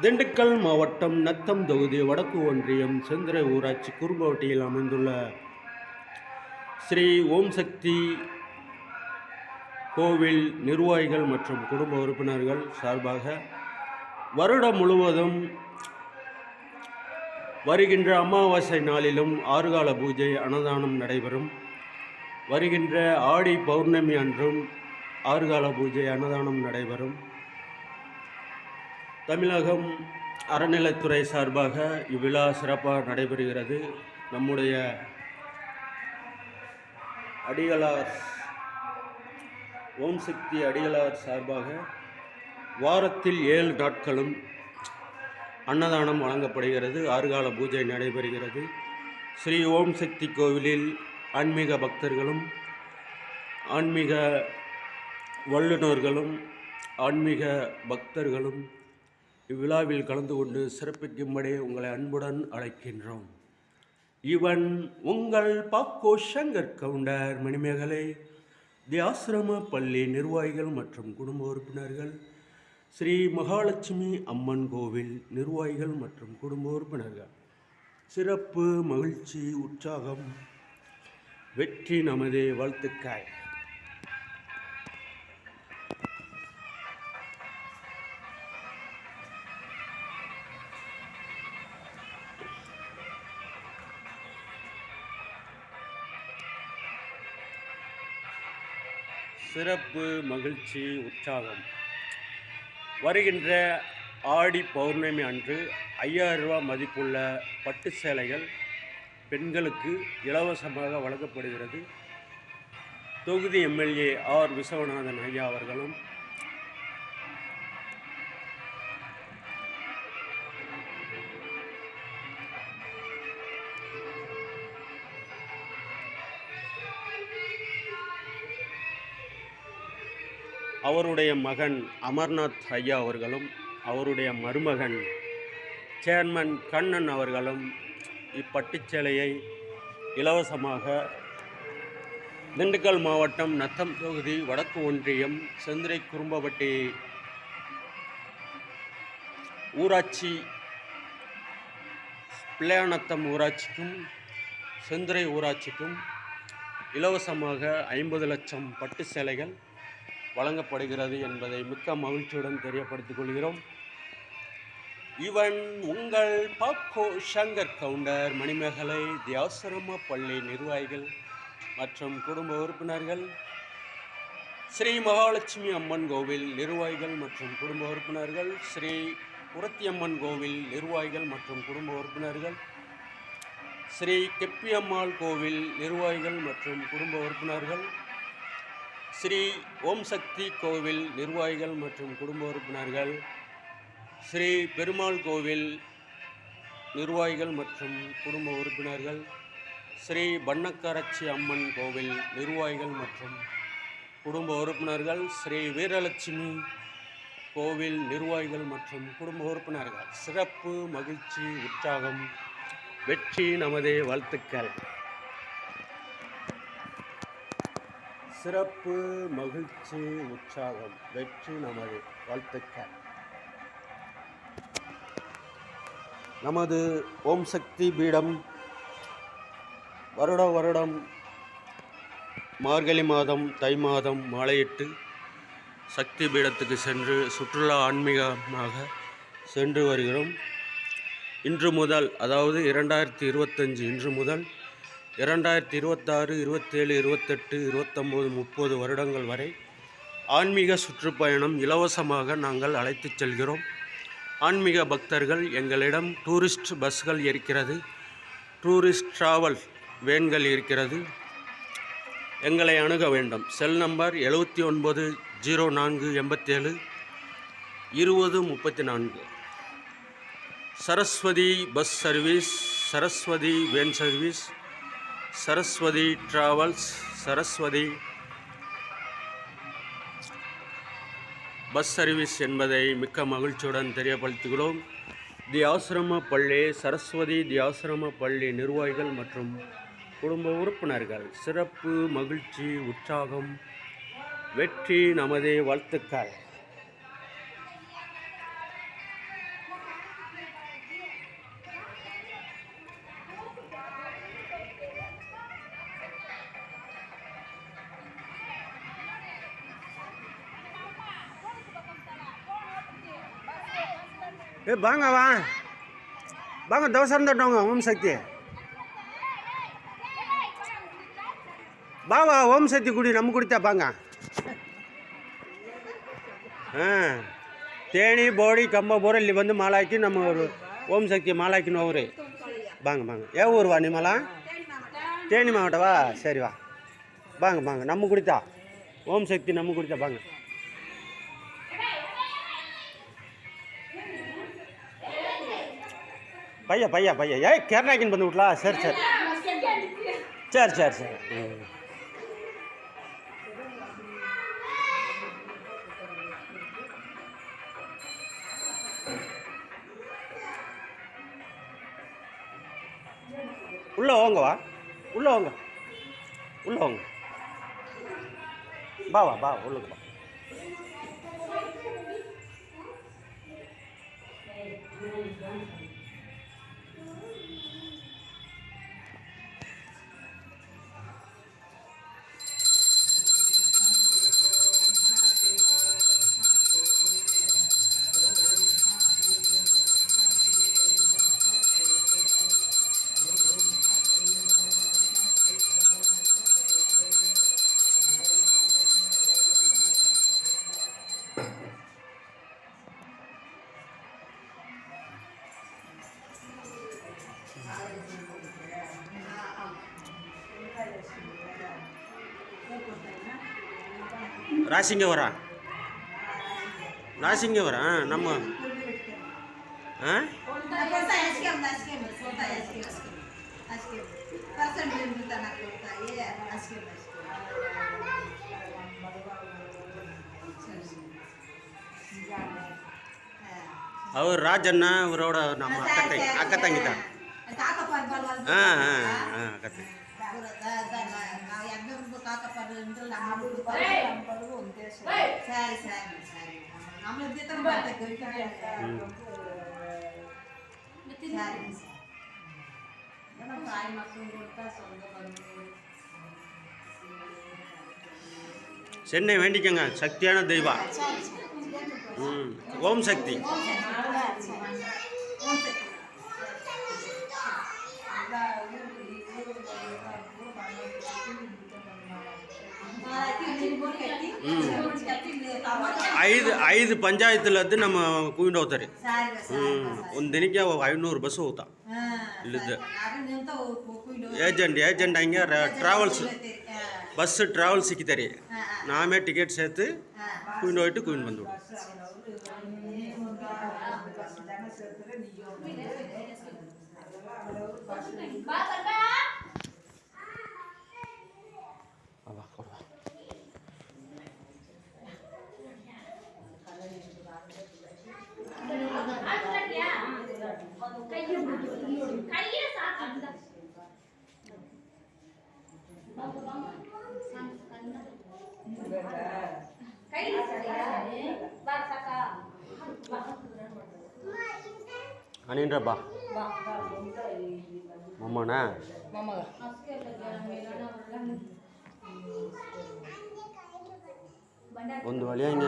திண்டுக்கல் மாவட்டம் நத்தம் தொகுதி வடக்கு ஒன்றியம் செந்திரை ஊராட்சி குறும்பவட்டியில் அமைந்துள்ள ஸ்ரீ ஓம் சக்தி கோவில் நிர்வாகிகள் மற்றும் குடும்ப உறுப்பினர்கள் சார்பாக வருடம் முழுவதும் வருகின்ற அமாவாசை நாளிலும் ஆறுகால பூஜை அன்னதானம் நடைபெறும். வருகின்ற ஆடி பௌர்ணமி அன்றும் ஆறுகால பூஜை அன்னதானம் நடைபெறும். தமிழகம் அறநிலைத்துறை சார்பாக இவ்விழா சிறப்பாக நடைபெறுகிறது. நம்முடைய அடிகளார் ஓம் சக்தி அடிகளார் சார்பாக வாரத்தில் 7 நாட்களும் அன்னதானம் வழங்கப்படுகிறது. ஆறுகால பூஜை நடைபெறுகிறது. ஸ்ரீ ஓம் சக்தி கோவிலில் ஆன்மீக பக்தர்களும் ஆன்மீக வல்லுநர்களும் ஆன்மீக பக்தர்களும் இவ்விழாவில் கலந்து கொண்டு சிறப்பிக்கும்படி உங்களை அன்புடன் அழைக்கின்றோம். இவன் உங்கள் பாக்கோ சங்கர் கவுண்டர் மணிமேகலை தி ஆசிரம பள்ளி நிர்வாகிகள் மற்றும் குடும்ப உறுப்பினர்கள், ஸ்ரீ மகாலட்சுமி அம்மன் கோவில் நிர்வாகிகள் மற்றும் குடும்ப உறுப்பினர்கள். சிறப்பு, மகிழ்ச்சி, உற்சாகம், வெற்றி நமது வாழ்த்துக்கள். சிறப்பு, மகிழ்ச்சி, உற்சாகம். வருகின்ற ஆடி பௌர்ணமி அன்று 5000 ரூபா மதிப்புள்ள பட்டு சேலைகள் பெண்களுக்கு இலவசமாக வழங்கப்படுகிறது. தொகுதி எம்எல்ஏ ஆர் விஸ்வநாதன் ஐயா அவர்களும் அவருடைய மகன் அமர்நாத் ஐயா அவர்களும் அவருடைய மருமகன் சேர்மன் கண்ணன் அவர்களும் இப்பட்டுச்சேலையை இலவசமாக திண்டுக்கல் மாவட்டம் நத்தம் தொகுதி வடக்கு ஒன்றியம் செந்திரை குறும்பவட்டி ஊராட்சி பிள்ளையாநத்தம் ஊராட்சிக்கும் செந்திரை ஊராட்சிக்கும் இலவசமாக 50 லட்சம் பட்டு சேலைகள் வழங்கப்படுகிறது என்பதை மிக்க மகிழ்ச்சியுடன் தெரியப்படுத்திக் கொள்கிறோம். இவன் உங்கள் பாக்கோ சங்கர் கவுண்டர் மணிமேகலை தி ஆசிரம பள்ளி நிர்வாகிகள் மற்றும் குடும்ப உறுப்பினர்கள், ஸ்ரீ மகாலட்சுமி அம்மன் கோவில் நிர்வாகிகள் மற்றும் குடும்ப உறுப்பினர்கள், ஸ்ரீ புரத்தியம்மன் கோவில் நிர்வாகிகள் மற்றும் குடும்ப உறுப்பினர்கள், ஸ்ரீ கெப்பியம்மாள் கோவில் நிர்வாகிகள் மற்றும் குடும்ப உறுப்பினர்கள், ஸ்ரீ ஓம் சக்தி கோவில் நிர்வாகிகள் மற்றும் குடும்ப உறுப்பினர்கள், ஸ்ரீ பெருமாள் கோவில் நிர்வாகிகள் மற்றும் குடும்ப உறுப்பினர்கள், ஸ்ரீ வண்ணக்கரச்சி அம்மன் கோவில் நிர்வாகிகள் மற்றும் குடும்ப உறுப்பினர்கள், ஸ்ரீ வீரலட்சுமி கோவில் நிர்வாகிகள் மற்றும் குடும்ப உறுப்பினர்கள். சிறப்பு, மகிழ்ச்சி, உற்சாகம், வெற்றி நமது வாழ்த்துக்கள். சிறப்பு, மகிழ்ச்சி, உற்சாகம், வெற்றி நமது வாழ்த்துக்கள். நமது ஓம் சக்தி பீடம் வருடம் மார்கழி மாதம், தை மாதம் மாலையிட்டு சக்தி பீடத்துக்கு சென்று சுற்றுலா ஆன்மீகமாக சென்று வருகிறோம். இன்று முதல், அதாவது 2025 இன்று முதல் 2026, 27, 28, 29, 30 வருடங்கள் வரை ஆன்மீக சுற்றுப்பயணம் இலவசமாக நாங்கள் அழைத்துச் செல்கிறோம். ஆன்மீக பக்தர்கள் எங்களிடம் டூரிஸ்ட் பஸ்கள் இருக்கிறது, டூரிஸ்ட் டிராவல் வேன்கள் இருக்கிறது. எங்களை அணுக வேண்டும். Cell number 79 04 87 20 34. Saraswati bus service, Saraswati van service, Saraswati travels, Saraswati bus service என்பதை மிக்க மகிழ்ச்சியுடன் தெரியப்படுத்துகிறோம். தி ஆசிரம பள்ளி சரஸ்வதி தி ஆசிரம பள்ளி நிர்வாகிகள் மற்றும் குடும்ப உறுப்பினர்கள். சிறப்பு, மகிழ்ச்சி, உற்சாகம், வெற்றி நமது வாழ்த்துக்கள். வாங்க வாங்க தவசரம் தட்டவங்க ஓம் சக்தி வா ஓம் சக்தி குடி நம்ம குடித்தா பாங்க தேனி போடி கம்பபுரம் ಇಲ್ಲಿ ಬಂದು ಮಾಲಾಕಿ ನಮ್ಮ ஓம் சக்தி மாலாக்கின்னு ஊர் வாங்க ஏன் ஊர் வா நீ மாலா தேனி மாவட்டவா சரி வா வாங்க நம்ம குடித்தா ஓம் சக்தி நம்ம குடித்தா வாங்க பையா ஏய் கேரளாக்கின்னு வந்து விட்லா சரி உள்ள வாங்க வா உள்ளுக்கு வா ராசிங்க வரா நம்ம அவர் ராஜண்ண அவரோட நம்ம அக்கா தங்கி தான் அக்கா சென்னை வேண்டிக்கங்க சக்தியான தெய்வா ஓம் சக்தி ಐದು ಪಂಚಾಯತ್ಲದ್ದು ನಮ್ಮ ಕೂಯಿಂದ ಹೋಗ್ತಾರೆ ಒಂದು ದಿನಕ್ಕೆ 500 ಬಸ್ ಹೋಗ್ತಾ ಇಲ್ಲಿದ್ದ ಏಜೆಂಟ್ ಹಂಗೆ ಟ್ರಾವೆಲ್ಸ್ ಬಸ್ ಟ್ರಾವೆಲ್ಸ್ ಸಿಕ್ಕಿತಾರೆ ನಾವೇ ಟಿಕೆಟ್ ಸೇರ್ತು ಕೂಯಿಂದ ಹೋಯ್ತು ಕೂಯಿಂದ ಬಂದ್ಬಿಡು ಅನಿನ್ರಬ್ಬ ಮಮ್ಮನ ಒಂದು ವಳಿ ಹಂಗೆ